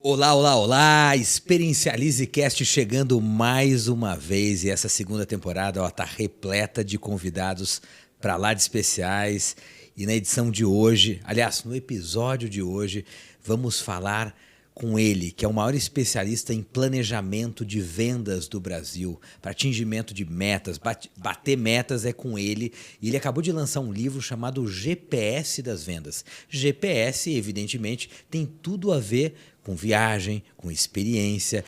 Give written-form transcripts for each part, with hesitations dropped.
Olá, olá, olá! Experiencialize Cast chegando mais uma vez e essa segunda temporada está repleta de convidados para lá de especiais. E na edição de hoje, aliás, no episódio de hoje, vamos falar com ele, que é o maior especialista em planejamento de vendas do Brasil, para atingimento de metas, bater metas é com ele. E ele acabou de lançar um livro chamado GPS das Vendas. GPS, evidentemente, tem tudo a ver com viagem, com experiência.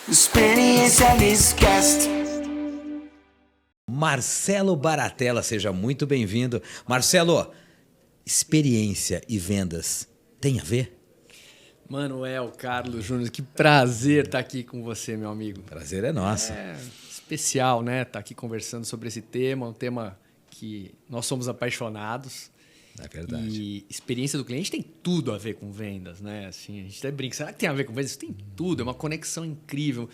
Experientialize Cast. Marcelo Baratella, seja muito bem-vindo. Marcelo, experiência e vendas tem a ver? Manuel Carlos Júnior, que prazer estar aqui com você, meu amigo. Prazer é nosso. É especial, né? Estar aqui conversando sobre esse tema, um tema que nós somos apaixonados. É verdade. E experiência do cliente tem tudo a ver com vendas, né? Assim, a gente até brinca, será que tem a ver com vendas? Isso tem tudo, é uma conexão incrível.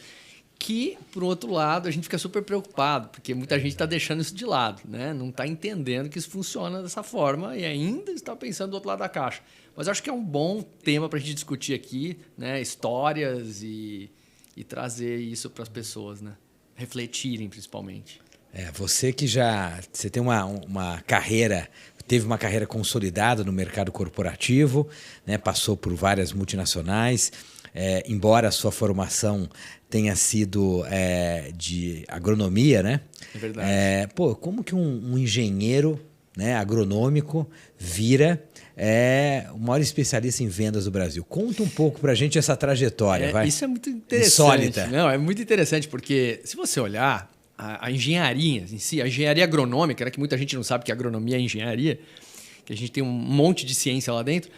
Que, por outro lado, a gente fica super preocupado, porque muita gente está deixando isso de lado, né? Não está entendendo que isso funciona dessa forma e ainda está pensando do outro lado da caixa. Mas acho que é um bom tema para a gente discutir aqui, né? Histórias e trazer isso para as pessoas, né? Refletirem, principalmente. Você que você tem uma carreira, teve uma carreira consolidada no mercado corporativo, né? Passou por várias multinacionais, embora a sua formação tenha sido de agronomia, né? É verdade. Como que um engenheiro, né, agronômico vira o maior especialista em vendas do Brasil? Conta um pouco pra gente essa trajetória, vai. Isso é muito interessante. Insólita. Não, é muito interessante porque se você olhar a engenharia em si, a engenharia agronômica, né, que muita gente não sabe que agronomia é engenharia, que a gente tem um monte de ciência lá dentro,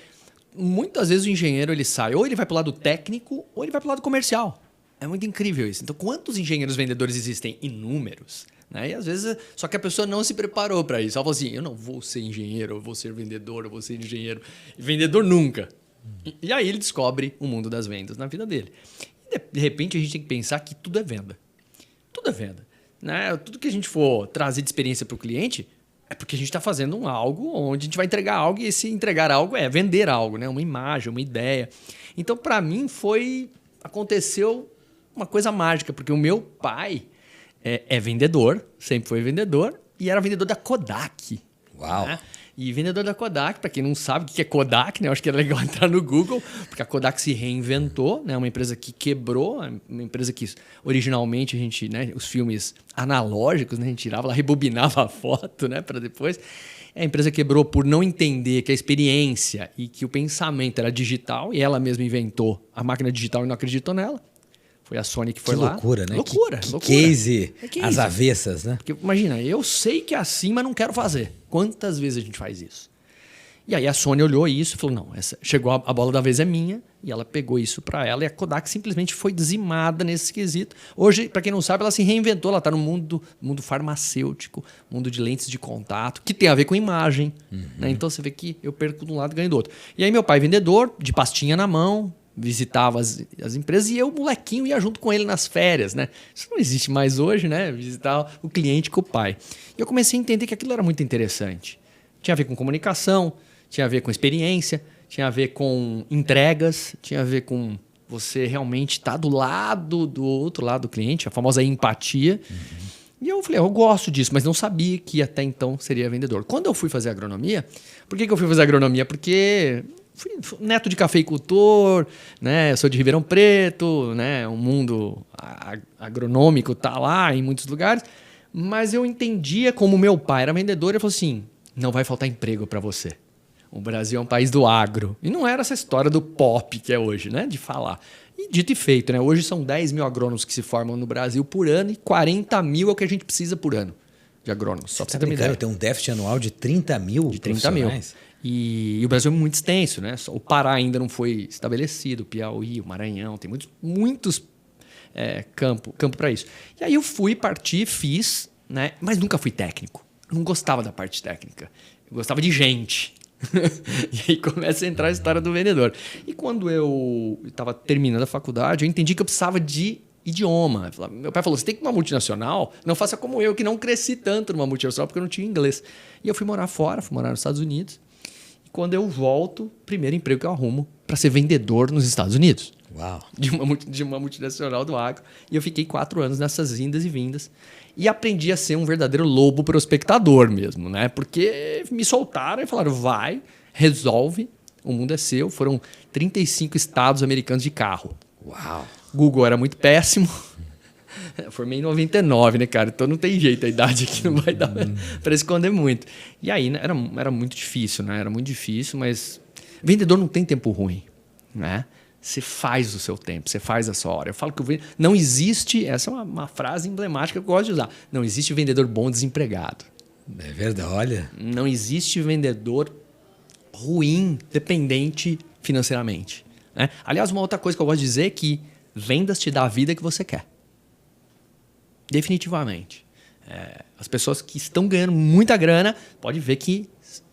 muitas vezes o engenheiro ele sai, ou ele vai para o lado técnico, ou ele vai para o lado comercial. É muito incrível isso. Então, quantos engenheiros vendedores existem? Inúmeros. Né? E às vezes, só que a pessoa não se preparou para isso. Ela falou assim, eu não vou ser engenheiro, eu vou ser vendedor, eu vou ser engenheiro. Vendedor nunca. E aí ele descobre o mundo das vendas na vida dele. E de repente a gente tem que pensar que tudo é venda. Tudo é venda. Né? Tudo que a gente for trazer de experiência para o cliente é porque a gente está fazendo algo onde a gente vai entregar algo, e esse entregar algo é vender algo, né? Uma imagem, uma ideia. Então, para mim, aconteceu uma coisa mágica, porque o meu pai é vendedor, sempre foi vendedor, e era vendedor da Kodak. Uau! Né? E vendedor da Kodak, para quem não sabe o que é Kodak, né? Eu acho que é legal entrar no Google, porque a Kodak se reinventou, né? Uma empresa que quebrou, uma empresa que originalmente a gente, né? Os filmes analógicos, né? A gente tirava, ela rebobinava a foto, né? Para depois. A empresa quebrou por não entender que a experiência e que o pensamento era digital, e ela mesma inventou a máquina digital e não acreditou nela. Foi a Sony que foi lá. Que loucura, né? Loucura. Case às avessas, né? Porque, imagina, eu sei que é assim, mas não quero fazer. Quantas vezes a gente faz isso? E aí a Sony olhou isso e falou, não, chegou a bola da vez é minha, e ela pegou isso para ela, e a Kodak simplesmente foi dizimada nesse quesito. Hoje, para quem não sabe, ela se reinventou, ela está no mundo farmacêutico, mundo de lentes de contato, que tem a ver com imagem. Né? Então você vê que eu perco de um lado e ganho do outro. E aí meu pai vendedor, de pastinha na mão, visitava as empresas e eu, molequinho, ia junto com ele nas férias, né? Isso não existe mais hoje, né? Visitar o cliente com o pai. E eu comecei a entender que aquilo era muito interessante. Tinha a ver com comunicação, tinha a ver com experiência, tinha a ver com entregas, tinha a ver com você realmente estar do outro lado do cliente, a famosa empatia. E eu falei, eu gosto disso, mas não sabia que até então seria vendedor. Quando eu fui fazer agronomia, por que eu fui fazer agronomia? Porque fui neto de cafeicultor, né? Eu sou de Ribeirão Preto, né? O mundo agronômico está lá em muitos lugares, mas eu entendia como meu pai era vendedor, ele falou assim, não vai faltar emprego para você. O Brasil é um país do agro. E não era essa história do pop que é hoje, né? De falar. E dito e feito, né? Hoje são 10 mil agrônomos que se formam no Brasil por ano e 40 mil é o que a gente precisa por ano de agrônomos. Só para você ter uma ideia. Tem um déficit anual de 30 mil de 30 mil. E o Brasil é muito extenso, né? O Pará ainda não foi estabelecido, o Piauí, o Maranhão, tem muitos campo para isso. E aí eu fiz, né? Mas nunca fui técnico. Eu não gostava da parte técnica. Eu gostava de gente. E aí começa a entrar a história do vendedor. E quando eu estava terminando a faculdade, eu entendi que eu precisava de idioma. Meu pai falou, você tem que ir para uma multinacional, não faça como eu, que não cresci tanto numa multinacional porque eu não tinha inglês. E eu fui morar fora, fui morar nos Estados Unidos. E quando eu volto, primeiro emprego que eu arrumo para ser vendedor nos Estados Unidos. Uau. De uma multinacional do agro. E eu fiquei 4 anos nessas indas e vindas. E aprendi a ser um verdadeiro lobo prospectador mesmo, né? Porque me soltaram e falaram, vai, resolve, o mundo é seu. Foram 35 estados americanos de carro. Uau. Google era muito péssimo. Formei em 99, né, cara? Então não tem jeito, a idade aqui não vai dar para esconder muito. E aí né, era muito difícil, né? Era muito difícil, mas vendedor não tem tempo ruim, né? Você faz o seu tempo, você faz a sua hora. Eu falo que não existe, essa é uma frase emblemática que eu gosto de usar, não existe vendedor bom desempregado. É verdade, olha. Não existe vendedor ruim, dependente financeiramente. Né? Aliás, uma outra coisa que eu gosto de dizer é que vendas te dá a vida que você quer. Definitivamente. As pessoas que estão ganhando muita grana, pode ver que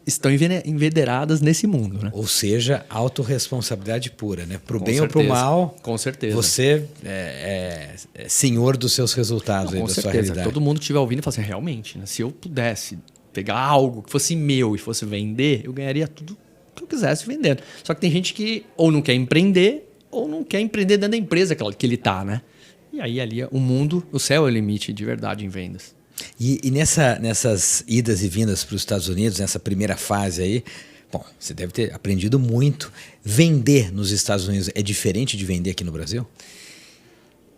estão envenenadas nesse mundo. Né? Ou seja, autorresponsabilidade pura, né? Para o bem certeza, ou para o mal, com certeza. Você é senhor dos seus resultados, Não, aí, com da certeza. sua realidade. Todo mundo que estiver ouvindo fala assim, realmente, né? Se eu pudesse pegar algo que fosse meu e fosse vender, eu ganharia tudo que eu quisesse vendendo. Só que tem gente que ou não quer empreender ou não quer empreender dentro da empresa que ele está, né? E aí ali o mundo, o céu é o limite de verdade em vendas. E nessas idas e vindas para os Estados Unidos, nessa primeira fase aí, bom, você deve ter aprendido muito. Vender nos Estados Unidos é diferente de vender aqui no Brasil?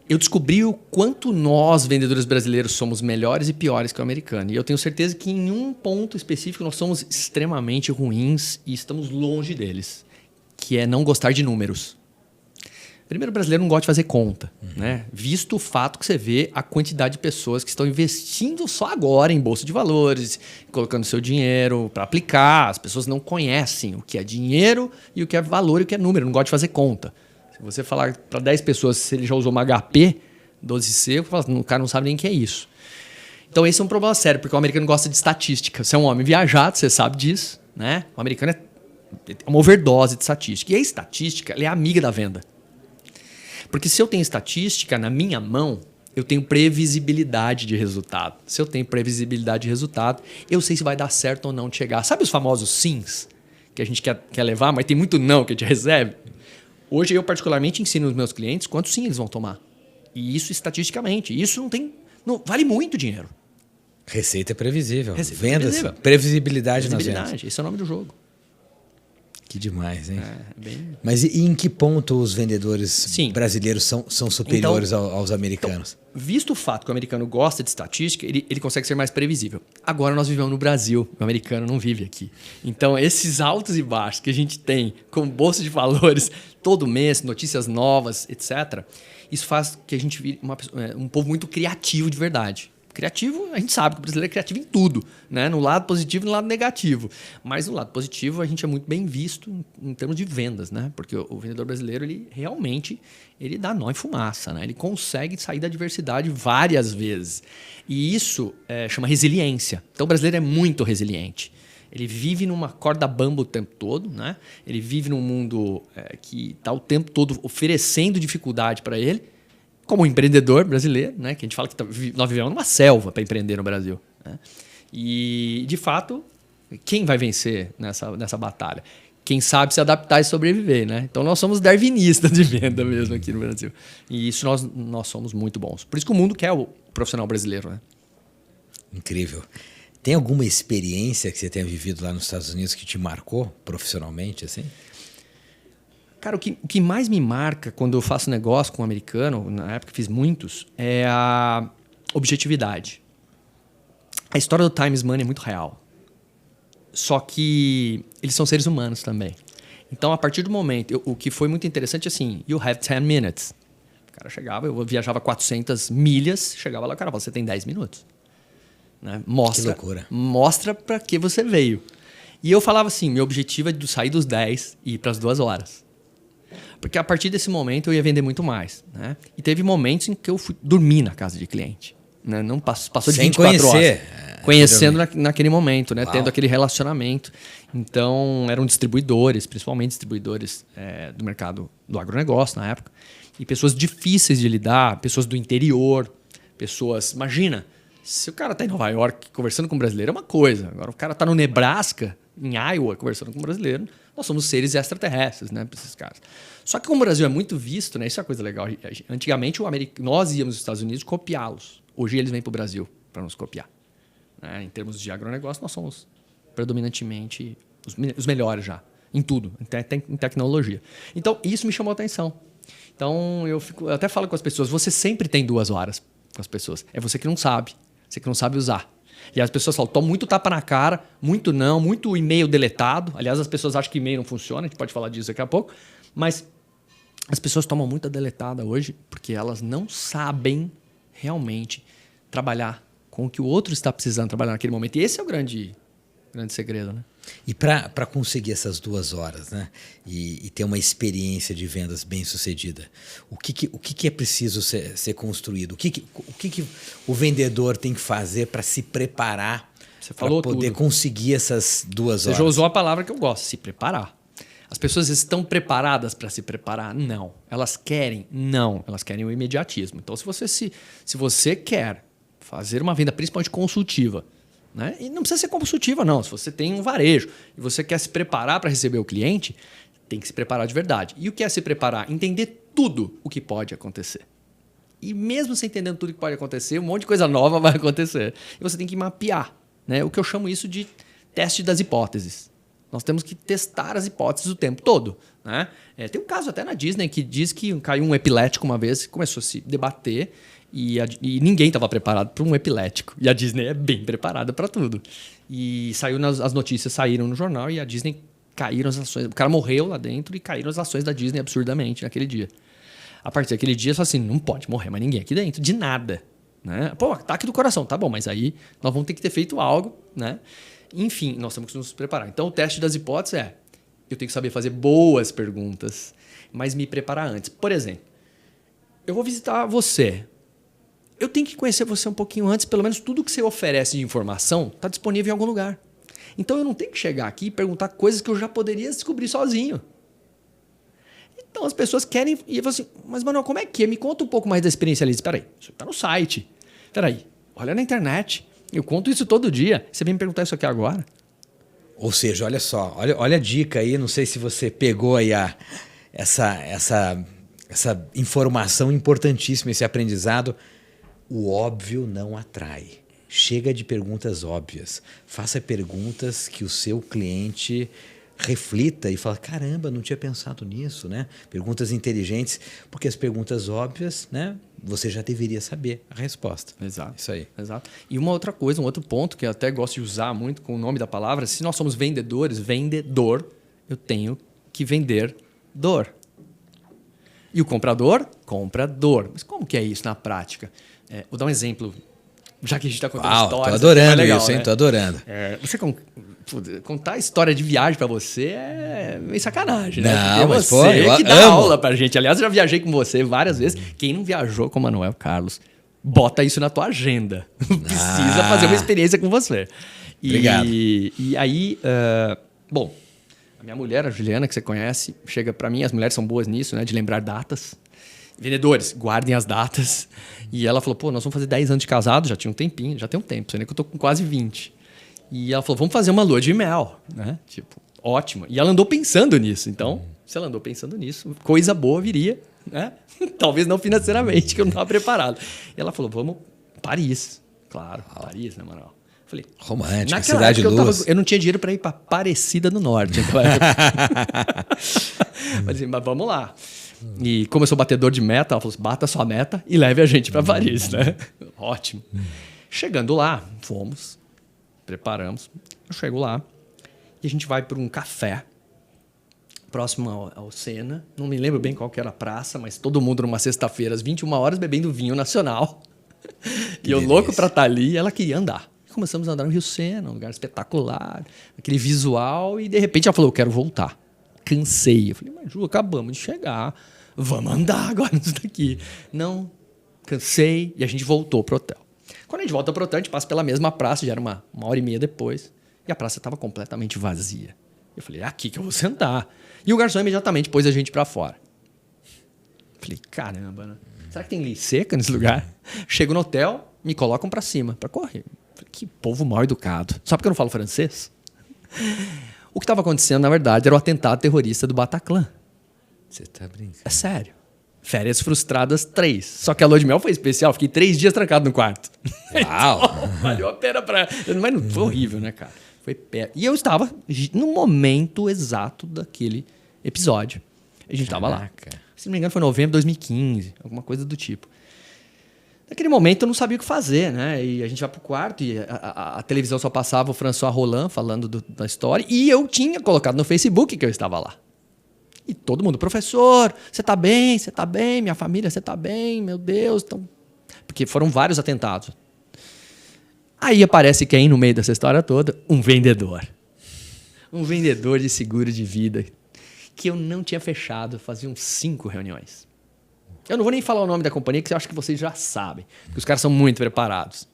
Eu descobri o quanto nós, vendedores brasileiros, somos melhores e piores que o americano. E eu tenho certeza que em um ponto específico nós somos extremamente ruins e estamos longe deles, que é não gostar de números. Primeiro, o brasileiro não gosta de fazer conta, né? Visto o fato que você vê a quantidade de pessoas que estão investindo só agora em bolsa de valores, colocando seu dinheiro para aplicar. As pessoas não conhecem o que é dinheiro e o que é valor e o que é número, não gosta de fazer conta. Se você falar para 10 pessoas se ele já usou uma HP 12C, o cara não sabe nem o que é isso. Então esse é um problema sério, porque o americano gosta de estatística. Você é um homem viajado, você sabe disso, né? O americano é uma overdose de estatística. E a estatística ela é amiga da venda. Porque se eu tenho estatística na minha mão, eu tenho previsibilidade de resultado. Se eu tenho previsibilidade de resultado, eu sei se vai dar certo ou não de chegar. Sabe os famosos sims que a gente quer levar, mas tem muito não que a gente recebe? Hoje eu particularmente ensino os meus clientes quantos sim eles vão tomar. E isso estatisticamente. Isso não vale muito dinheiro. Receita é previsível. Receita Vendas, previsível. previsibilidade nas vendas. Previsibilidade, esse é o nome do jogo. Que demais, hein? Bem... Mas e em que ponto os vendedores Sim. brasileiros são superiores aos americanos? Então, visto o fato que o americano gosta de estatística, ele consegue ser mais previsível. Agora nós vivemos no Brasil, o americano não vive aqui. Então, esses altos e baixos que a gente tem com bolsa de valores todo mês, notícias novas, etc., isso faz que a gente vire um povo muito criativo de verdade. Criativo, a gente sabe que o brasileiro é criativo em tudo, né? No lado positivo e no lado negativo. Mas no lado positivo, a gente é muito bem visto em termos de vendas, né? Porque o vendedor brasileiro, ele realmente dá nó em fumaça, né? Ele consegue sair da adversidade várias vezes. E isso chama resiliência. Então, o brasileiro é muito resiliente. Ele vive numa corda bamba o tempo todo, né? Ele vive num mundo que está o tempo todo oferecendo dificuldade para ele. Como empreendedor brasileiro, né? Que a gente fala que nós vivemos numa selva para empreender no Brasil. Né? E, de fato, quem vai vencer nessa batalha? Quem sabe se adaptar e sobreviver. Né? Então, nós somos darwinistas de venda mesmo aqui no Brasil. E isso nós somos muito bons. Por isso que o mundo quer o profissional brasileiro. Né? Incrível. Tem alguma experiência que você tenha vivido lá nos Estados Unidos que te marcou profissionalmente, assim? Cara, o que mais me marca quando eu faço negócio com um americano, na época fiz muitos, é a objetividade. A história do time is money é muito real. Só que eles são seres humanos também. Então, a partir do momento... o que foi muito interessante, assim, you have 10 minutes. O cara chegava, eu viajava 400 milhas, chegava lá, o cara falava, você tem 10 minutos. Né? Que loucura. Mostra para que você veio. E eu falava assim, meu objetivo é sair dos 10 e ir para as 2 horas. Porque a partir desse momento eu ia vender muito mais. Né? E teve momentos em que eu fui dormir na casa de cliente. Né? Não passou de 24 horas. Conhecendo naquele momento, né? Tendo aquele relacionamento. Então, eram distribuidores, principalmente distribuidores do mercado do agronegócio na época. E pessoas difíceis de lidar, pessoas do interior, pessoas... Imagina, se o cara está em Nova York conversando com um brasileiro é uma coisa. Agora o cara está no Nebraska, em Iowa, conversando com um brasileiro, nós somos seres extraterrestres, né, para esses caras. Só que como o Brasil é muito visto, né, isso é uma coisa legal. Antigamente, nós íamos aos Estados Unidos copiá-los. Hoje eles vêm para o Brasil para nos copiar. Né? Em termos de agronegócio, nós somos predominantemente os melhores já, em tudo, em tecnologia. Então, isso me chamou a atenção. Então, eu até falo com as pessoas, você sempre tem 2 horas com as pessoas. É você que não sabe usar. E as pessoas falam, toma muito tapa na cara, muito não, muito e-mail deletado. Aliás, as pessoas acham que e-mail não funciona, a gente pode falar disso daqui a pouco. Mas as pessoas tomam muita deletada hoje porque elas não sabem realmente trabalhar com o que o outro está precisando trabalhar naquele momento. E esse é o grande segredo, né? E para conseguir essas 2 horas, né, e ter uma experiência de vendas bem sucedida, o que é preciso ser construído? O que o vendedor tem que fazer para se preparar para poder conseguir essas 2 horas? Você já usou a palavra que eu gosto, se preparar. As pessoas estão preparadas para se preparar? Não. Elas querem? Não. Elas querem o imediatismo. Então, se você quer fazer uma venda, principalmente consultiva, né? E não precisa ser consultiva, não. Se você tem um varejo e você quer se preparar para receber o cliente, tem que se preparar de verdade. E o que é se preparar? Entender tudo o que pode acontecer. E mesmo você entendendo tudo o que pode acontecer, um monte de coisa nova vai acontecer. E você tem que mapear. Né? O que eu chamo isso de teste das hipóteses. Nós temos que testar as hipóteses o tempo todo. Né? Tem um caso até na Disney que diz que caiu um epilético uma vez, começou a se debater e ninguém estava preparado para um epilético. E a Disney é bem preparada para tudo. E as notícias saíram no jornal e a Disney caíram as ações. O cara morreu lá dentro e caíram as ações da Disney absurdamente naquele dia. A partir daquele dia, você fala assim, não pode morrer mais ninguém aqui dentro, de nada. Né? Pô, ataque do coração, tá bom, mas aí nós vamos ter que ter feito algo, né? Enfim, nós temos que nos preparar. Então, o teste das hipóteses eu tenho que saber fazer boas perguntas, mas me preparar antes. Por exemplo, eu vou visitar você. Eu tenho que conhecer você um pouquinho antes, pelo menos tudo que você oferece de informação está disponível em algum lugar. Então, eu não tenho que chegar aqui e perguntar coisas que eu já poderia descobrir sozinho. Então, as pessoas querem... E eu falo assim, mas, Manuel, como é que é? Me conta um pouco mais da experiência ali. Espera aí, isso está no site. Espera aí, olha na internet. Eu conto isso todo dia. Você vem me perguntar isso aqui agora? Ou seja, olha só, olha a dica aí. Não sei se você pegou aí essa informação importantíssima, esse aprendizado. O óbvio não atrai. Chega de perguntas óbvias. Faça perguntas que o seu cliente reflita e fala, caramba, não tinha pensado nisso, né? Perguntas inteligentes, porque as perguntas óbvias, né? Você já deveria saber a resposta. Exato. Isso aí. Exato. E uma outra coisa, um outro ponto que eu até gosto de usar muito com o nome da palavra, se nós somos vendedores, vendedor, eu tenho que vender dor. E o comprador, comprador. Mas como que é isso na prática? Vou dar um exemplo, já que a gente está contando histórias. Tô adorando legal, isso, hein? Né? Tô adorando. Contar a história de viagem para você é meio sacanagem, né? Não, porque mas você que dá amo. aula pra gente. Aliás, eu já viajei com você várias vezes. Quem não viajou com o Manuel Carlos, bota isso na tua agenda. Precisa fazer uma experiência com você. Obrigado. E aí, bom, a minha mulher, a Juliana, que você conhece, chega para mim, as mulheres são boas nisso, né? De lembrar datas. Vendedores, guardem as datas. E ela falou, pô, nós vamos fazer 10 anos de casado, já tinha um tempinho, já tem um tempo, sei nem que eu tô com quase 20. E ela falou, vamos fazer uma lua de mel, né? Tipo, ótimo. E ela andou pensando nisso. Então, se ela andou pensando nisso, coisa boa viria, né? Talvez não financeiramente, que eu não estava preparado. E ela falou, vamos, Paris. Claro, Paris, né, Manuel? Falei, romântica, cidade de luz. Eu não tinha dinheiro para ir para Aparecida do Norte. Mas vamos lá. E como eu sou batedor de meta, ela falou assim, bata sua meta e leve a gente para Paris, né? Ótimo. Chegando lá, fomos, preparamos. Eu chego lá e a gente vai para um café próximo ao Sena. Não me lembro bem qual que era a praça, mas todo mundo numa sexta-feira, às 21 horas, bebendo vinho nacional. E eu louco para estar ali e ela queria andar. Começamos a andar no Rio Sena, um lugar espetacular, aquele visual, e de repente ela falou, eu quero voltar. Cansei. Eu falei, mas Ju, acabamos de chegar, vamos andar agora nisso daqui. Não, cansei, e a gente voltou pro hotel. Quando a gente volta pro hotel, a gente passa pela mesma praça, já era uma hora e meia depois, e a praça estava completamente vazia. Eu falei, é aqui que eu vou sentar. E o garçom imediatamente pôs a gente para fora. Falei, caramba, né? Será que tem lei seca nesse lugar? Chego no hotel, me colocam para cima, para correr. Falei, que povo mal educado. Só porque eu não falo francês? O que estava acontecendo, na verdade, era o atentado terrorista do Bataclan. Você tá brincando. É sério. Férias Frustradas 3. Só que a lua de mel foi especial. Fiquei 3 dias trancado no quarto. Uau! Então, valeu a pena pra... Mas não foi horrível, né, cara? Foi perto. E eu estava no momento exato daquele episódio. A gente estava lá. Se não me engano, foi em novembro de 2015. Alguma coisa do tipo. Naquele momento eu não sabia o que fazer, né? E a gente vai pro quarto e a televisão só passava o François Roland falando da história. E eu tinha colocado no Facebook que eu estava lá. E todo mundo, professor, você tá bem? Você tá bem? Minha família, você tá bem? Meu Deus. Então... Porque foram vários atentados. Aí aparece quem no meio dessa história toda? Um vendedor. Um vendedor de seguro de vida que eu não tinha fechado, fazia uns 5 reuniões. Eu não vou nem falar o nome da companhia, que eu acho que vocês já sabem. Porque os caras são muito preparados.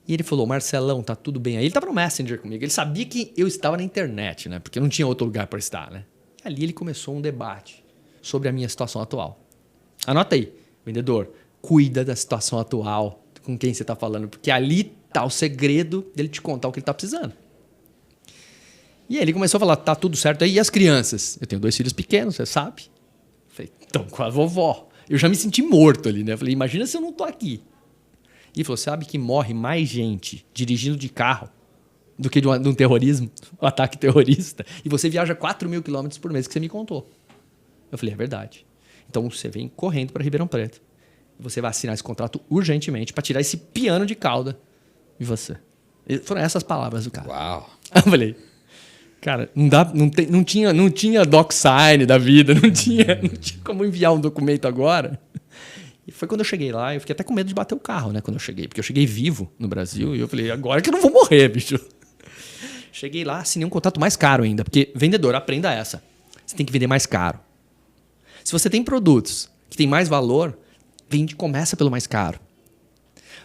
E ele falou, Marcelão, tá tudo bem aí? Ele estava no Messenger comigo. Ele sabia que eu estava na internet, né? Porque não tinha outro lugar para estar, né? E ali ele começou um debate sobre a minha situação atual. Anota aí, vendedor. Cuida da situação atual com quem você está falando. Porque ali tá o segredo dele te contar o que ele está precisando. E aí ele começou a falar, tá tudo certo aí. E as crianças? Eu tenho 2 filhos pequenos, você sabe? Falei, então com a vovó. Eu já me senti morto ali, né? Falei, imagina se eu não tô aqui. E ele falou, sabe que morre mais gente dirigindo de carro do que de um terrorismo, um ataque terrorista. E você viaja 4 mil quilômetros por mês, que você me contou. Eu falei, é verdade. Então você vem correndo para Ribeirão Preto. Você vai assinar esse contrato urgentemente para tirar esse piano de cauda de você. E foram essas palavras do cara. Uau! Eu falei, cara, não tinha DocSign da vida, não tinha como enviar um documento agora. E foi quando eu cheguei lá, eu fiquei até com medo de bater o carro, né? Quando eu cheguei, porque eu cheguei vivo no Brasil e eu falei, agora que eu não vou morrer, bicho. Cheguei lá, assinei um contrato mais caro ainda, porque vendedor, aprenda essa. Você tem que vender mais caro. Se você tem produtos que têm mais valor, começa pelo mais caro.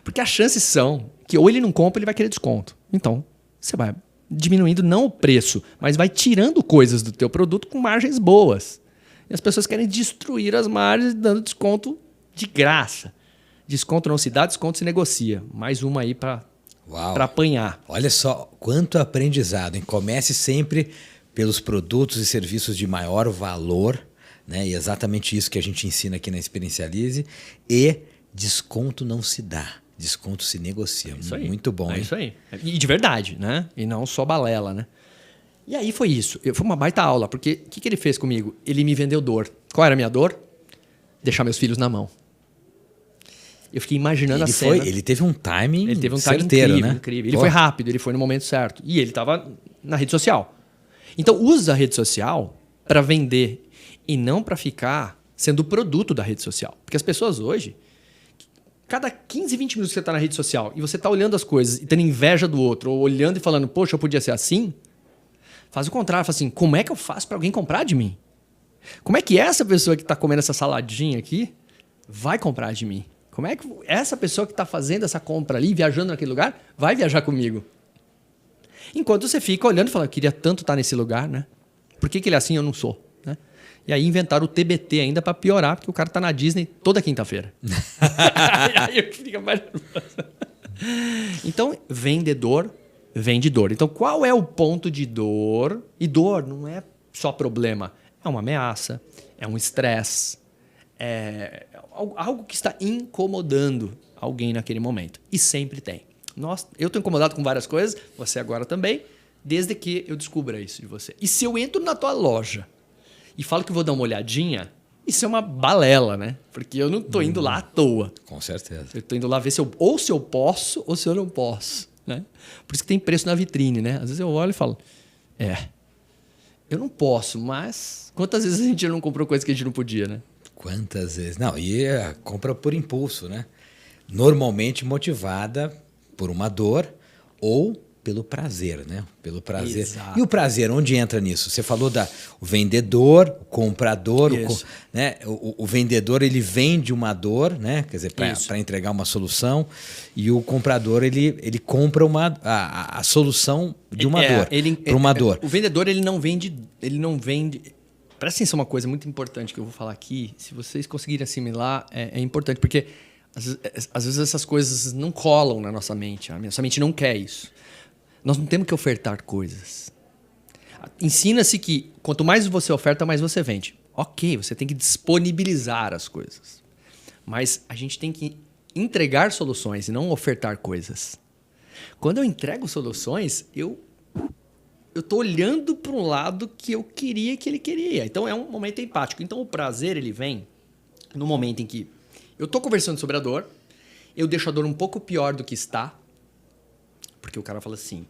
Porque as chances são que ou ele não compra, ele vai querer desconto. Então, você vai diminuindo não o preço, mas vai tirando coisas do teu produto com margens boas. E as pessoas querem destruir as margens dando desconto de graça. Desconto não se dá, desconto se negocia. Mais uma aí para apanhar. Olha só quanto aprendizado, hein? Comece sempre pelos produtos e serviços de maior valor, né? E exatamente isso que a gente ensina aqui na Experiencialize. E desconto não se dá. Desconto se negocia. Isso aí. Muito bom, hein? Isso aí. E de verdade, né? E não só balela, né? E aí foi isso. Foi uma baita aula, porque o que ele fez comigo? Ele me vendeu dor. Qual era a minha dor? Deixar meus filhos na mão. Eu fiquei imaginando a cena. Ele teve um timing certeiro, incrível, né? Incrível. Ele foi rápido, ele foi no momento certo. E ele estava na rede social. Então, usa a rede social para vender e não para ficar sendo o produto da rede social. Porque as pessoas hoje... Cada 15, 20 minutos que você está na rede social e você está olhando as coisas e tendo inveja do outro, ou olhando e falando, poxa, eu podia ser assim, faz o contrário, faz assim, como é que eu faço para alguém comprar de mim? Como é que essa pessoa que está comendo essa saladinha aqui vai comprar de mim? Como é que essa pessoa que está fazendo essa compra ali, viajando naquele lugar, vai viajar comigo? Enquanto você fica olhando e fala, eu queria tanto estar nesse lugar, né? Por que ele é assim e eu não sou? Né? E aí inventaram o TBT ainda para piorar, porque o cara tá na Disney toda quinta-feira. Aí eu fico mais nervoso. Então, vendedor, vendedor. Então, qual é o ponto de dor? E dor não é só problema. É uma ameaça, é um estresse, é algo que está incomodando alguém naquele momento. E sempre tem. Eu estou incomodado com várias coisas, você agora também, desde que eu descubra isso de você. E se eu entro na tua loja e falo que vou dar uma olhadinha, isso é uma balela, né? Porque eu não estou indo lá à toa. Com certeza. Eu estou indo lá ver se eu posso ou se eu não posso. Né? Por isso que tem preço na vitrine, né? Às vezes eu olho e falo, eu não posso, mas quantas vezes a gente não comprou coisa que a gente não podia, né? Quantas vezes? Não, e a compra por impulso, né? Normalmente motivada por uma dor ou pelo prazer, né? Pelo prazer. Exato. E o prazer, onde entra nisso? Você falou o vendedor, o comprador, né? O vendedor, ele vende uma dor, né? Quer dizer, para entregar uma solução, e o comprador, ele compra a solução de uma dor, para uma dor. O vendedor, ele não vende. Presta atenção, uma coisa muito importante que eu vou falar aqui. Se vocês conseguirem assimilar, é importante, porque às vezes essas coisas não colam na nossa mente. A nossa mente não quer isso. Nós não temos que ofertar coisas. Ensina-se que quanto mais você oferta, mais você vende. Ok, você tem que disponibilizar as coisas. Mas a gente tem que entregar soluções e não ofertar coisas. Quando eu entrego soluções, eu tô olhando para um lado que eu queria que ele queria. Então é um momento empático. Então o prazer ele vem no momento em que eu tô conversando sobre a dor, eu deixo a dor um pouco pior do que está, porque o cara fala assim,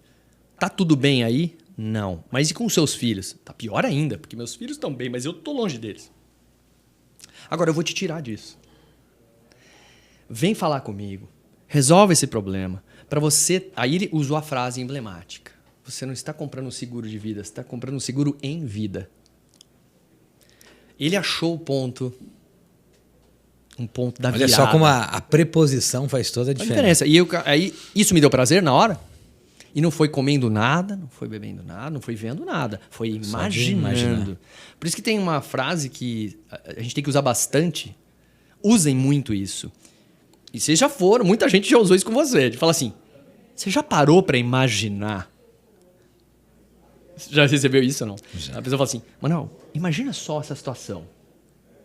tá tudo bem aí? Não. Mas e com os seus filhos? Tá pior ainda, porque meus filhos estão bem, mas eu tô longe deles. Agora eu vou te tirar disso. Vem falar comigo. Resolve esse problema. Para você... Aí ele usou a frase emblemática. Você não está comprando um seguro de vida, você está comprando um seguro em vida. Ele achou o ponto... Um ponto da virada. Olha só como a preposição faz toda a diferença. E aí, isso me deu prazer na hora. E não foi comendo nada, não foi bebendo nada, não foi vendo nada. Foi imaginando. Por isso que tem uma frase que a gente tem que usar bastante. Usem muito isso. E vocês já foram, muita gente já usou isso com você. De falar assim, você já parou para imaginar? Já recebeu isso ou não? Já. A pessoa fala assim, Manuel, imagina só essa situação.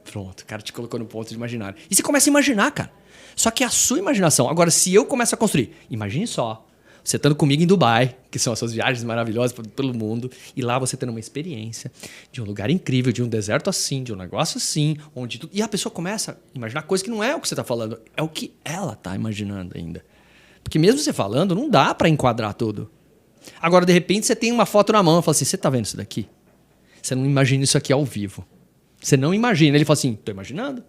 Pronto, o cara te colocou no ponto de imaginar. E você começa a imaginar, cara. Só que é a sua imaginação. Agora, se eu começo a construir, imagine só, você estando comigo em Dubai, que são as suas viagens maravilhosas pelo mundo, e lá você tendo uma experiência de um lugar incrível, de um deserto assim, de um negócio assim, onde tudo... E a pessoa começa a imaginar coisas que não é o que você está falando, é o que ela está imaginando ainda. Porque mesmo você falando, não dá para enquadrar tudo. Agora, de repente, você tem uma foto na mão e fala assim, você está vendo isso daqui? Você não imagina isso aqui ao vivo. Você não imagina. Ele fala assim, tô imaginando.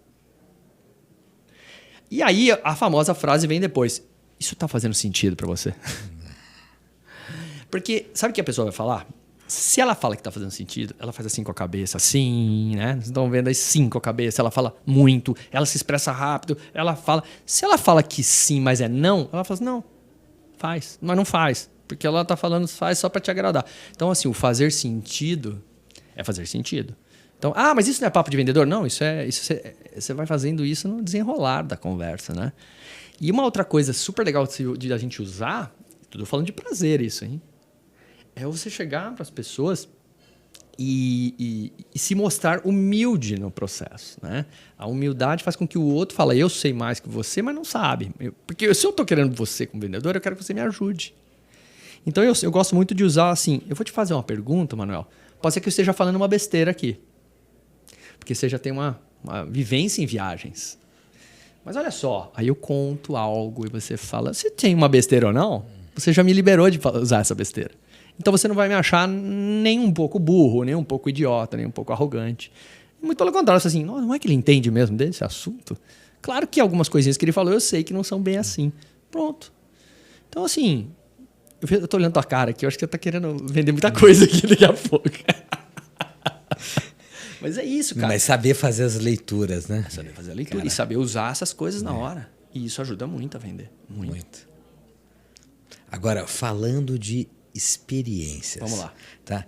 E aí a famosa frase vem depois. Isso tá fazendo sentido para você? Porque sabe o que a pessoa vai falar? Se ela fala que tá fazendo sentido, ela faz assim com a cabeça, assim, né? Vocês estão vendo aí sim com a cabeça, ela fala muito, ela se expressa rápido, ela fala... Se ela fala que sim, mas é não, ela fala assim, não, faz, mas não faz. Porque ela tá falando faz só para te agradar. Então, assim, o fazer sentido é fazer sentido. Então, mas isso não é papo de vendedor? Não, você vai fazendo isso no desenrolar da conversa, né? E uma outra coisa super legal de a gente usar, estou falando de prazer isso, hein? É você chegar para as pessoas e se mostrar humilde no processo, né? A humildade faz com que o outro fale, eu sei mais que você, mas não sabe. Porque se eu estou querendo você como vendedor, eu quero que você me ajude. Então, eu gosto muito de usar assim, eu vou te fazer uma pergunta, Manuel. Pode ser que eu esteja falando uma besteira aqui. Porque você já tem uma vivência em viagens. Mas olha só, aí eu conto algo e você fala, você tem uma besteira ou não? Você já me liberou de usar essa besteira. Então você não vai me achar nem um pouco burro, nem um pouco idiota, nem um pouco arrogante. Muito pelo contrário, você assim, não é que ele entende mesmo desse assunto? Claro que algumas coisinhas que ele falou eu sei que não são bem assim. Pronto. Então assim, eu tô olhando tua cara aqui, eu acho que você tá querendo vender muita coisa aqui daqui a pouco. Mas é isso, cara. Mas saber fazer as leituras, né? Saber fazer a leitura, cara. E saber usar essas coisas na hora. E isso ajuda muito a vender. Muito. Agora, falando de experiências. Vamos lá. Tá?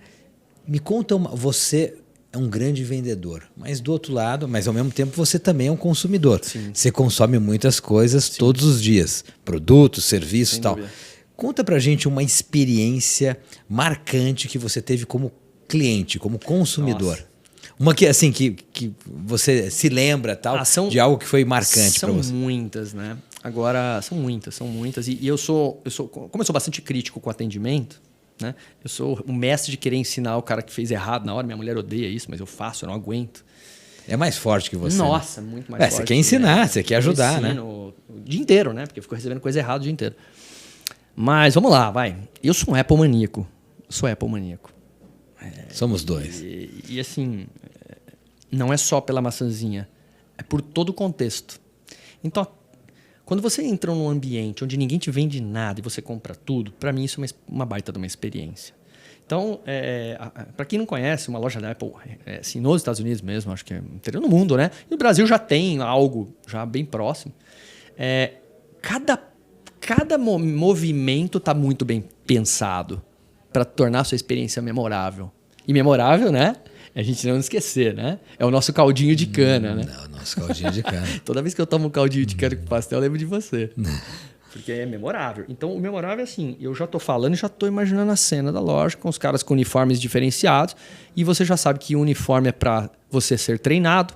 Me conta você é um grande vendedor, mas do outro lado, mas ao mesmo tempo você também é um consumidor. Sim. Você consome muitas coisas todos os dias. Produtos, serviços e tal. Dúvida. Conta pra gente uma experiência marcante que você teve como cliente, como consumidor. Nossa. Uma que, assim, que você se lembra tal, de algo que foi marcante para você. São muitas, né? Agora, são muitas. E eu sou, como eu sou bastante crítico com o atendimento, né? Eu sou o mestre de querer ensinar o cara que fez errado na hora. Minha mulher odeia isso, mas eu faço, eu não aguento. É mais forte que você. Nossa, né? Muito mais forte. Você quer ensinar, você quer ajudar, né? O dia inteiro, né? Porque eu fico recebendo coisa errada o dia inteiro. Mas vamos lá, vai. Eu sou um Apple maníaco. Somos dois. E assim, não é só pela maçãzinha, é por todo o contexto. Então, quando você entra num ambiente onde ninguém te vende nada e você compra tudo, para mim isso é uma baita de uma experiência. Então, para quem não conhece, uma loja da Apple, assim, nos Estados Unidos mesmo, acho que é interior no mundo, né? E no Brasil já tem algo já bem próximo. Cada movimento está muito bem pensado para tornar a sua experiência memorável. E memorável, né? A gente não esquecer, né? É o nosso caldinho de cana, né? Não, o nosso caldinho de cana. Toda vez que eu tomo um caldinho de cana com pastel, eu lembro de você. Porque é memorável. Então, o memorável é assim, eu já tô falando e já tô imaginando a cena da loja com os caras com uniformes diferenciados e você já sabe que o uniforme é para você ser treinado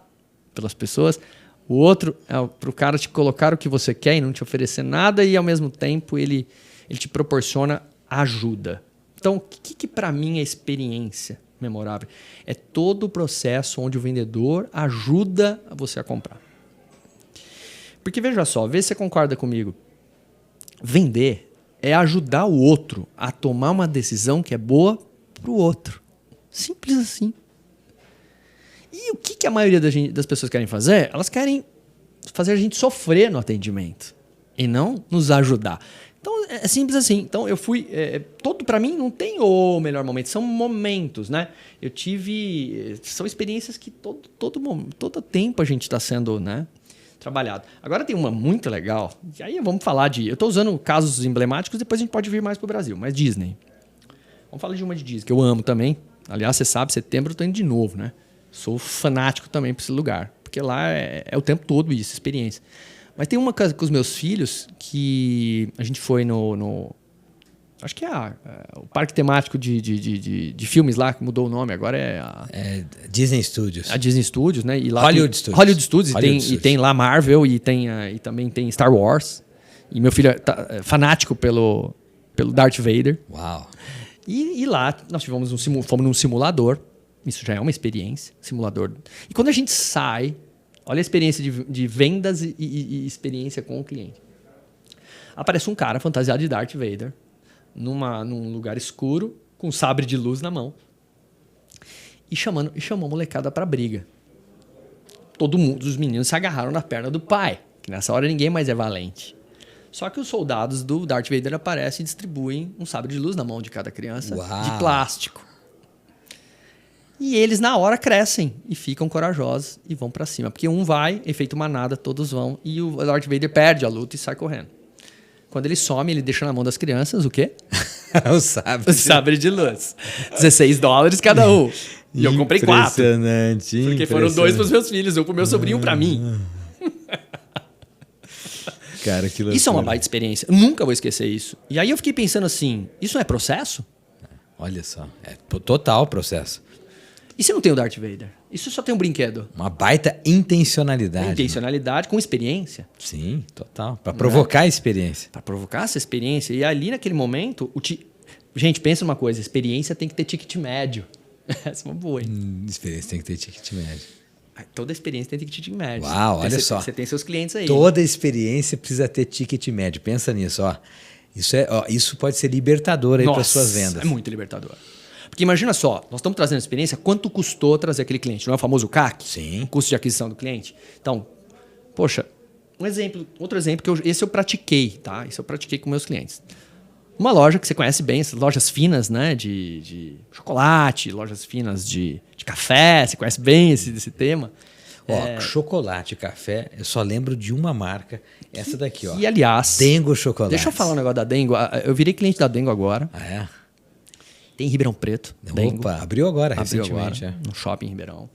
pelas pessoas, o outro é para o cara te colocar o que você quer e não te oferecer nada e, ao mesmo tempo, ele te proporciona ajuda. Então, o que para mim é experiência memorável? É todo o processo onde o vendedor ajuda você a comprar. Porque, veja só, vê se você concorda comigo. Vender é ajudar o outro a tomar uma decisão que é boa para o outro. Simples assim. E o que a maioria das pessoas querem fazer? Elas querem fazer a gente sofrer no atendimento e não nos ajudar. Então, é simples assim. Então, eu fui... para mim, não tem o melhor momento. São momentos, né? Eu tive... São experiências que todo tempo a gente está sendo, né, trabalhado. Agora tem uma muito legal. E aí vamos falar de... Eu estou usando casos emblemáticos, depois a gente pode vir mais para o Brasil. Mas Disney. Vamos falar de uma de Disney, que eu amo também. Aliás, você sabe, setembro eu estou indo de novo, né? Sou fanático também para esse lugar. Porque lá é o tempo todo isso, experiência. Mas tem uma casa com os meus filhos que a gente foi acho que é o parque temático de filmes lá, que mudou o nome, agora é Disney Studios. A Disney Studios, né? E lá Hollywood Studios. Hollywood Studios. Hollywood E Studios. tem lá Marvel e também tem Star Wars. E meu filho é fanático pelo Darth Vader. Uau! E lá nós fomos num simulador. Isso já é uma experiência, simulador. E quando a gente sai, olha a experiência de vendas e experiência com o cliente. Aparece um cara fantasiado de Darth Vader num lugar escuro, com um sabre de luz na mão. E chamou a molecada para briga. Todo mundo, os meninos se agarraram na perna do pai, que nessa hora ninguém mais é valente. Só que os soldados do Darth Vader aparecem e distribuem um sabre de luz na mão de cada criança. Uau. De plástico. E eles, na hora, crescem e ficam corajosos e vão pra cima. Porque um vai, efeito manada, todos vão. E o Darth Vader perde a luta e sai correndo. Quando ele some, ele deixa na mão das crianças o quê? O sabre. O sabre de luz. $16 cada um. E eu comprei 4. Impressionante. Porque foram 2 pros meus filhos, um pro meu sobrinho e um pra mim. Cara, que loucura. Isso é uma baita experiência. Eu nunca vou esquecer isso. E aí eu fiquei pensando assim, isso não é processo? Olha só, é total processo. E se não tem o Darth Vader? Isso só tem um brinquedo. Uma baita intencionalidade. Intencionalidade com experiência. Sim, total. Para provocar a experiência. Para provocar essa experiência. E ali, naquele momento... Gente, pensa uma coisa. Experiência tem que ter ticket médio. Essa é uma boa, hein? Experiência tem que ter ticket médio. Toda experiência tem ticket médio. Uau, olha só. Você tem seus clientes aí. Toda experiência precisa ter ticket médio. Pensa nisso, ó. Isso pode ser libertador aí para suas vendas. É muito libertador. Porque imagina só, nós estamos trazendo experiência, quanto custou trazer aquele cliente? Não é o famoso CAC? Sim. O custo de aquisição do cliente? Então, poxa, outro exemplo que esse eu pratiquei, tá? Isso eu pratiquei com meus clientes. Uma loja que você conhece bem, essas lojas finas, né? De chocolate, lojas finas de café, você conhece bem esse tema. Chocolate e café, eu só lembro de uma marca, essa daqui, ó. E aliás... Dengo Chocolate. Deixa eu falar um negócio da Dengo. Eu virei cliente da Dengo agora. Ah, é? Tem em Ribeirão Preto. Dengo. Opa, abriu agora, recentemente. No shopping em Ribeirão.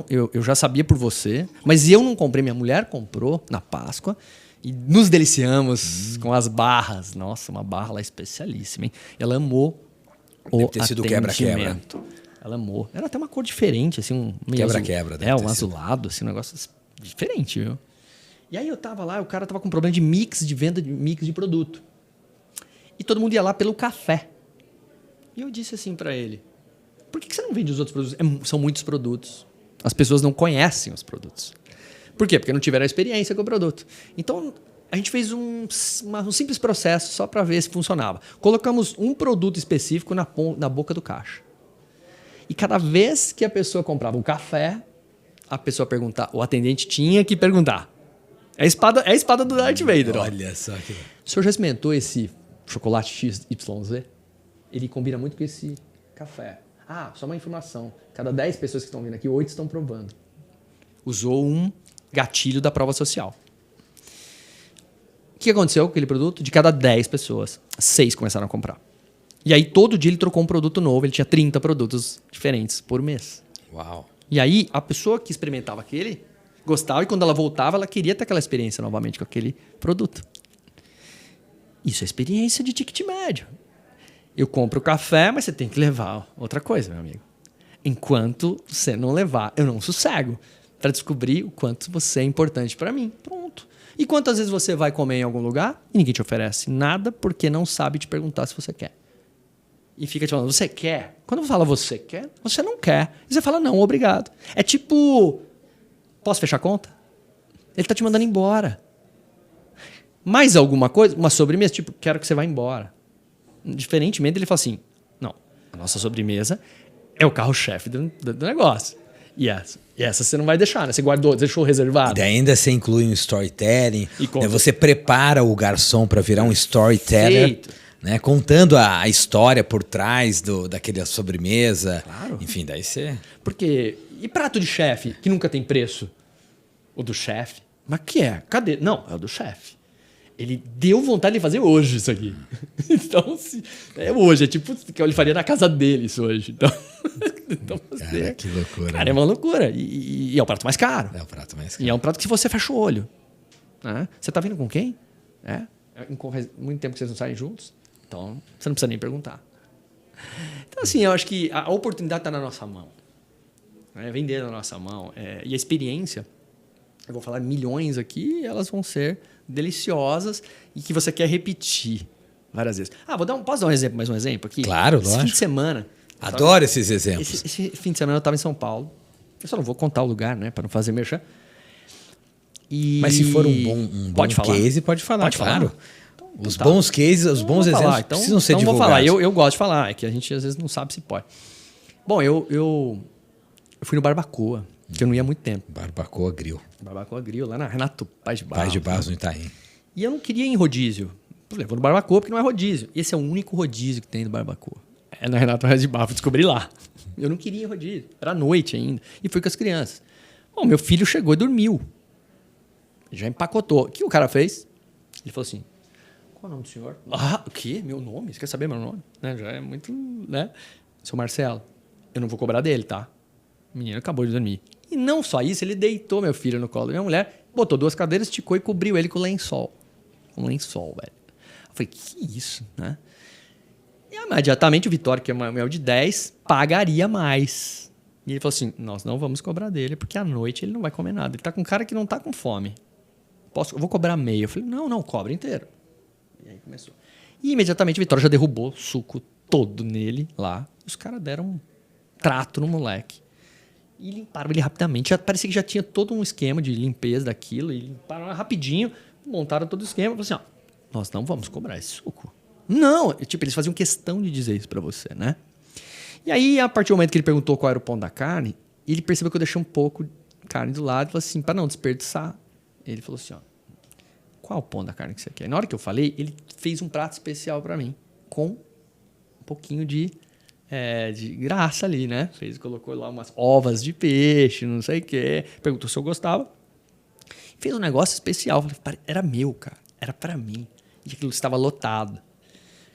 Eu já sabia por você, mas eu não comprei. Minha mulher comprou na Páscoa e nos deliciamos com as barras. Nossa, uma barra lá especialíssima, hein? Ela amou Deve ter sido quebra-quebra. Ela amou. Era até uma cor diferente, assim, um quebra-quebra. Um azulado, assim, um negócio diferente, viu? E aí eu tava lá, o cara tava com problema de venda de mix de produto. E todo mundo ia lá pelo café. E eu disse assim para ele, por que você não vende os outros produtos? São muitos produtos. As pessoas não conhecem os produtos. Por quê? Porque não tiveram experiência com o produto. Então, a gente fez um simples processo só para ver se funcionava. Colocamos um produto específico na boca do caixa. E cada vez que a pessoa comprava um café, a pessoa perguntava, o atendente tinha que perguntar. É a espada do Darth Vader. Olha só que... O senhor já experimentou esse chocolate XYZ? Ele combina muito com esse café. Ah, só uma informação. Cada 10 pessoas que estão vindo aqui, 8 estão provando. Usou um gatilho da prova social. O que aconteceu com aquele produto? De cada 10 pessoas, 6 começaram a comprar. E aí, todo dia ele trocou um produto novo. Ele tinha 30 produtos diferentes por mês. Uau. E aí, a pessoa que experimentava aquele, gostava. E quando ela voltava, ela queria ter aquela experiência novamente com aquele produto. Isso é experiência de ticket médio. Eu compro o café, mas você tem que levar outra coisa, meu amigo. Enquanto você não levar, eu não sossego para descobrir o quanto você é importante para mim. Pronto. E quantas vezes você vai comer em algum lugar e ninguém te oferece nada porque não sabe te perguntar se você quer. E fica te falando, você quer? Quando fala você quer, você não quer. E você fala, não, obrigado. É tipo, posso fechar a conta? Ele tá te mandando embora. Mais alguma coisa? Uma sobremesa? Tipo, quero que você vá embora. Diferentemente, ele fala assim, não, a nossa sobremesa é o carro-chefe do negócio. E essa você não vai deixar, né? Você guardou, deixou reservado. E ainda você inclui um storytelling. Né? Você prepara o garçom para virar um storyteller. Feito. Né? Contando a história por trás daquela sobremesa. Claro. Enfim, daí você... Porque... E prato de chefe, que nunca tem preço? O do chefe. Mas que é? Cadê? Não, é o do chefe. Ele deu vontade de fazer hoje isso aqui. Então, é hoje. É tipo que ele faria na casa dele isso hoje. Então cara, que loucura. Cara, é uma loucura. E é o prato mais caro. É o prato mais caro. E é um prato que se você fecha o olho. Né? Você tá vindo com quem? Muito tempo que vocês não saem juntos. Então, você não precisa nem perguntar. Então, assim, eu acho que a oportunidade está na nossa mão. Vender na nossa mão. E a experiência, eu vou falar milhões aqui, elas vão ser deliciosas e que você quer repetir várias vezes. Posso dar mais um exemplo aqui? Claro, Esse lógico. fim de semana... Adoro esses exemplos. Esse fim de semana eu estava em São Paulo. Eu só não vou contar o lugar, né? Para não fazer merchan. Mas se for um bom case, pode falar, claro. Então, os bons cases, os bons exemplos precisam ser divulgados. Vou falar. Eu gosto de falar. É que a gente às vezes não sabe se pode. Bom, eu fui no Barbacoa, que eu não ia há muito tempo. Barbacoa Grill. Barbacoa Grill, lá na Renato Paz de Barros. Paz de Barros, no Itaim. E eu não queria ir em rodízio. Eu vou no Barbacoa porque não é rodízio. Esse é o único rodízio que tem no Barbacoa. É na Renato Paz de Barros, descobri lá. Eu não queria ir em rodízio. Era noite ainda. E fui com as crianças. Bom, meu filho chegou e dormiu. Já empacotou. O que o cara fez? Ele falou assim, qual é o nome do senhor? O quê? Meu nome? Você quer saber meu nome? Já é muito... né? Seu Marcelo, eu não vou cobrar dele, tá? O menino acabou de dormir. E não só isso, ele deitou meu filho no colo da minha mulher, botou 2 cadeiras, esticou e cobriu ele com lençol. Um lençol, velho. Eu falei, que isso, né? E imediatamente o Vitório, que é maior de 10, pagaria mais. E ele falou assim, nós não vamos cobrar dele, porque à noite ele não vai comer nada. Ele tá com um cara que não tá com fome. Eu vou cobrar meio. Eu falei, não, cobra inteiro. E aí começou. E imediatamente o Vitória já derrubou o suco todo nele lá. Os caras deram um trato no moleque. E limparam ele rapidamente. Parecia que já tinha todo um esquema de limpeza daquilo. E limparam rapidinho, montaram todo o esquema. Falaram assim, nós não vamos cobrar esse suco. Não, tipo, eles faziam questão de dizer isso pra você, né? E aí, a partir do momento que ele perguntou qual era o pão da carne, ele percebeu que eu deixei um pouco de carne do lado e falou assim, para não desperdiçar. Ele falou assim, qual o pão da carne que você quer? Na hora que eu falei, ele fez um prato especial para mim, com um pouquinho de graça ali, né? Colocou lá umas ovas de peixe, não sei o quê. Perguntou se eu gostava. Fez um negócio especial. Falei, era meu, cara. Era para mim. E aquilo estava lotado.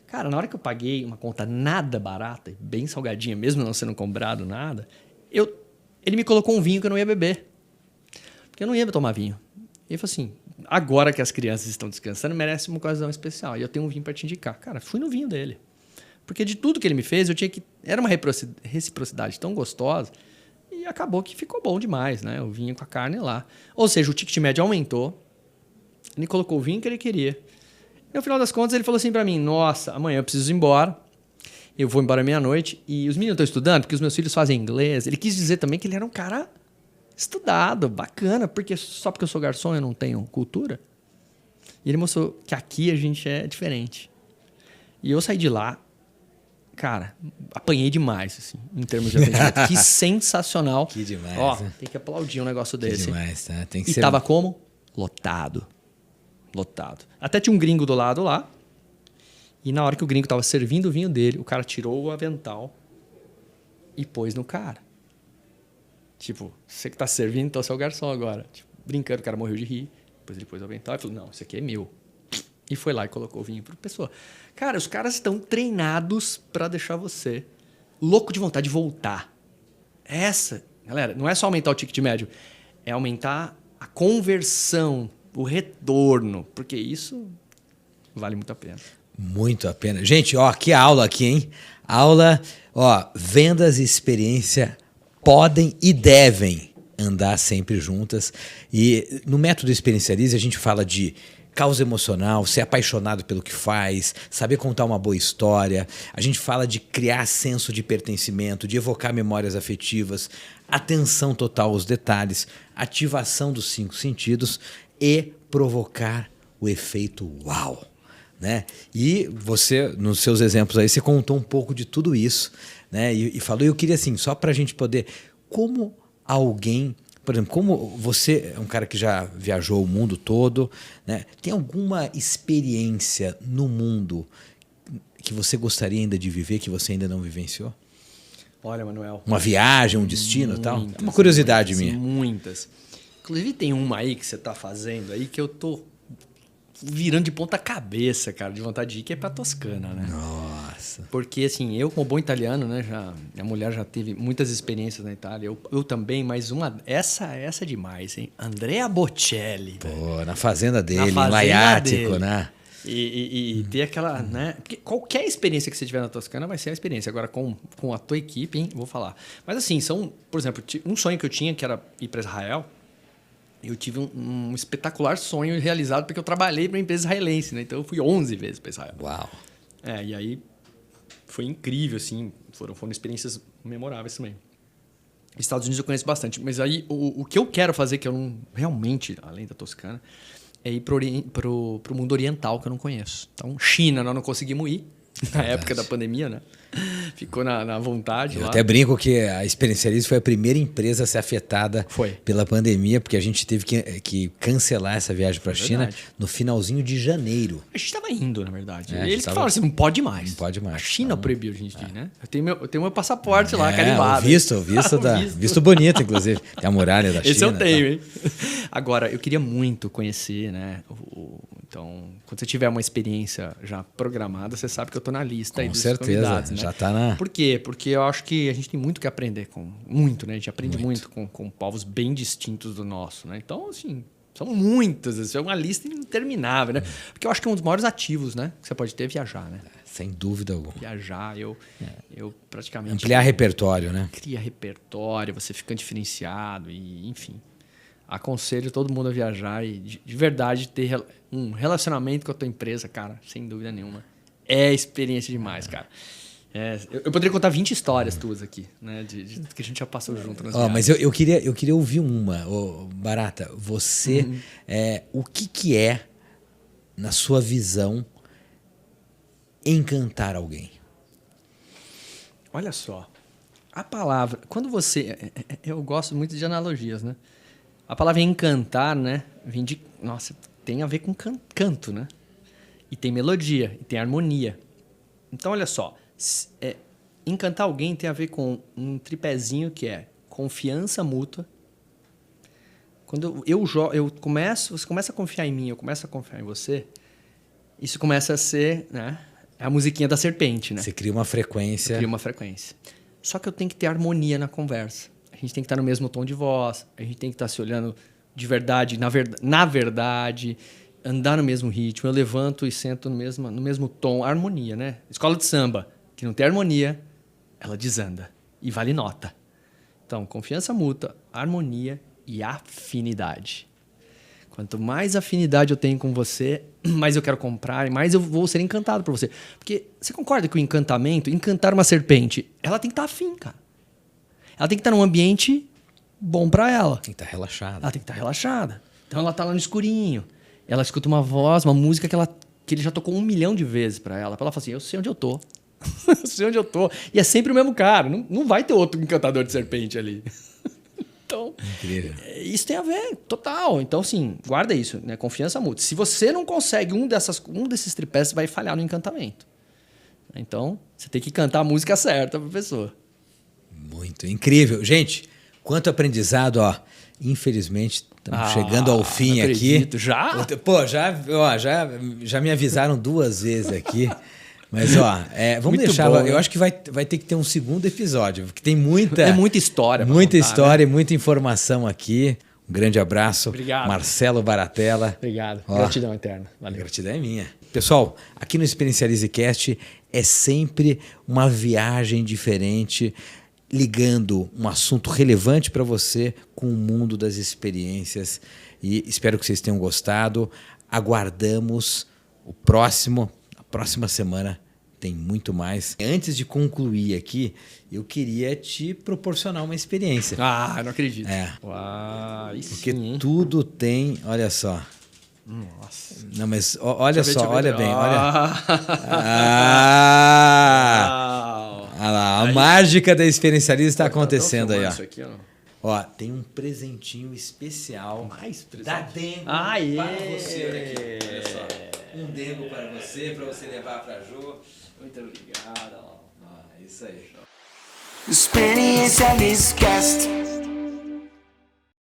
Cara, na hora que eu paguei uma conta nada barata, bem salgadinha, mesmo não sendo cobrado nada, ele me colocou um vinho que eu não ia beber. Porque eu não ia tomar vinho. Ele falou assim, agora que as crianças estão descansando, merece uma ocasião especial. E eu tenho um vinho para te indicar. Cara, fui no vinho dele. Porque de tudo que ele me fez, eu tinha que... Era uma reciprocidade tão gostosa. E acabou que ficou bom demais, né? O vinho com a carne lá. Ou seja, o ticket médio aumentou. Ele colocou o vinho que ele queria. E no final das contas, ele falou assim para mim, nossa, amanhã eu preciso ir embora. Eu vou embora meia-noite. E os meninos estão estudando, porque os meus filhos fazem inglês. Ele quis dizer também que ele era um cara... estudado, bacana, porque só porque eu sou garçom eu não tenho cultura. E ele mostrou que aqui a gente é diferente. E eu saí de lá, cara, apanhei demais, assim, em termos de atendimento. Que sensacional. Que demais. Tem que aplaudir um negócio desse. Que demais, tá? Tem que e ser... tava como? Lotado. Até tinha um gringo do lado lá. E na hora que o gringo tava servindo o vinho dele, o cara tirou o avental e pôs no cara. Tipo, você que tá servindo, então você é o garçom agora. Tipo, brincando, o cara morreu de rir. Depois ele pôs o avental e falou, não, isso aqui é meu. E foi lá e colocou o vinho pra pessoa. Cara, os caras estão treinados pra deixar você louco de vontade de voltar. Galera, não é só aumentar o ticket médio. É aumentar a conversão, o retorno. Porque isso Vale muito a pena. Muito a pena. Gente, ó, que aula aqui, hein? Aula, ó, vendas e experiência podem e devem andar sempre juntas. E no método Experiencialize a gente fala de causa emocional, ser apaixonado pelo que faz, saber contar uma boa história. A gente fala de criar senso de pertencimento, de evocar memórias afetivas, atenção total aos detalhes, ativação dos 5 sentidos e provocar o efeito uau. Né? E você, nos seus exemplos aí, você contou um pouco de tudo isso, né? E falou, eu queria assim, só para a gente poder, como alguém, por exemplo, como você é um cara que já viajou o mundo todo, né? Tem alguma experiência no mundo que você gostaria ainda de viver, que você ainda não vivenciou? Olha, Manuel. Uma viagem, um destino e tal? É uma curiosidade minha. Muitas. Inclusive tem uma aí que você está fazendo aí que eu tô virando de ponta cabeça, cara, de vontade de ir, que é pra Toscana, né? Nossa. Porque, assim, eu como bom italiano, né, minha mulher já teve muitas experiências na Itália, eu também, mas essa é demais, hein? Andrea Bocelli. Pô, na fazenda dele, na em Laiático, né? E ter aquela, né? Porque qualquer experiência que você tiver na Toscana vai ser a experiência. Agora, com a tua equipe, hein, vou falar. Mas, assim, por exemplo, um sonho que eu tinha, que era ir para Israel. Eu tive um espetacular sonho realizado porque eu trabalhei para uma empresa israelense, né? Então eu fui 11 vezes para Israel. Uau! E aí foi incrível, assim. Foram experiências memoráveis também. Estados Unidos eu conheço bastante, mas aí o que eu quero fazer, que eu não realmente, além da Toscana, é ir pro mundo oriental, que eu não conheço. Então, China, nós não conseguimos ir na época da pandemia, né? Ficou na vontade Eu lá. até brinco que a Experiencialize foi a primeira empresa a ser afetada pela pandemia, porque a gente teve que cancelar essa viagem para a China no finalzinho de janeiro. A gente estava indo, na verdade. Eles tava... falaram assim, não pode mais. Não pode mais. A China proibiu a gente de ir, né? Eu tenho meu passaporte lá, carimbado. Visto bonito, inclusive. Tem a muralha da China. Esse eu tenho, hein? Agora, eu queria muito conhecer, né? Então, quando você tiver uma experiência já programada, você sabe que eu estou na lista aí dos convidados, né? Já está na... Por quê? Porque eu acho que a gente tem muito que aprender muito, né? A gente aprende muito com povos bem distintos do nosso, né? Então, assim, são muitas, assim, é uma lista interminável, né? Porque eu acho que um dos maiores ativos, né? Que você pode ter é viajar, né? Sem dúvida alguma. Viajar, eu praticamente... Ampliar repertório, né? Cria repertório, você fica diferenciado e, enfim... Aconselho todo mundo a viajar e, de verdade, ter um relacionamento com a tua empresa, cara, sem dúvida nenhuma. É experiência demais, cara. Eu poderia contar 20 histórias tuas aqui, né? De que a gente já passou junto nas viagens. Mas eu queria ouvir uma. Barata, você... o que é, na sua visão, encantar alguém? Olha só. A palavra... Quando você... Eu gosto muito de analogias, né? A palavra encantar, né? Vem de... Nossa, tem a ver com canto, né? E tem melodia, e tem harmonia. Então, olha só. Encantar alguém tem a ver com um tripézinho que é confiança mútua. Quando você começa a confiar em mim, eu começo a confiar em você, isso começa a ser, né? É a musiquinha da serpente, né? Você cria uma frequência. Só que eu tenho que ter harmonia na conversa. A gente tem que estar no mesmo tom de voz, a gente tem que estar se olhando de verdade, na verdade, andar no mesmo ritmo. Eu levanto e sento no mesmo tom, harmonia, né? Escola de samba, que não tem harmonia, ela desanda e vale nota. Então, confiança mútua, harmonia e afinidade. Quanto mais afinidade eu tenho com você, mais eu quero comprar, mais eu vou ser encantado por você. Porque você concorda que o encantar uma serpente, ela tem que estar afim, cara. Ela tem que estar num ambiente bom para ela. Tem que estar relaxada. Ela tem que estar relaxada. Então ela tá lá no escurinho. Ela escuta uma voz, uma música que ele já tocou 1 milhão de vezes para ela. Ela fala assim, eu sei onde eu tô. Eu sei onde eu tô. E é sempre o mesmo cara. Não vai ter outro encantador de serpente ali. Então, incrível. Isso tem a ver, total. Então, assim, guarda isso, né? Confiança mútua. Se você não consegue um desses tripés, você vai falhar no encantamento. Então, você tem que cantar a música certa para a pessoa. Muito incrível. Gente, quanto aprendizado, ó. Infelizmente, estamos chegando ao fim aqui. Já? Pô, já me avisaram 2 vezes aqui. Mas, vamos muito deixar... Bom, eu acho que vai ter que ter um segundo episódio, porque tem muita... É muita história. Muita história e muita informação aqui. Um grande abraço. Obrigado. Marcelo Baratella. Obrigado. Ó, Gratidão eterna. Valeu. A gratidão é minha. Pessoal, aqui no Experiencialize Cast é sempre uma viagem diferente, ligando um assunto relevante para você com o mundo das experiências. E espero que vocês tenham gostado. Aguardamos a próxima semana tem muito mais. Antes de concluir aqui, eu queria te proporcionar uma experiência. Ah, não acredito. Uau, porque tudo tem, olha só. Nossa. Não, mas olha só, olha bem, olha. Olha lá, a mágica da Experiencialize está acontecendo aí, ó. Isso aqui, Ó, tem um presentinho especial da Dengo para você. Olha aqui, olha só. Um Dengo para você levar para Jô. Muito obrigado. Isso aí. Experiencialize Cast.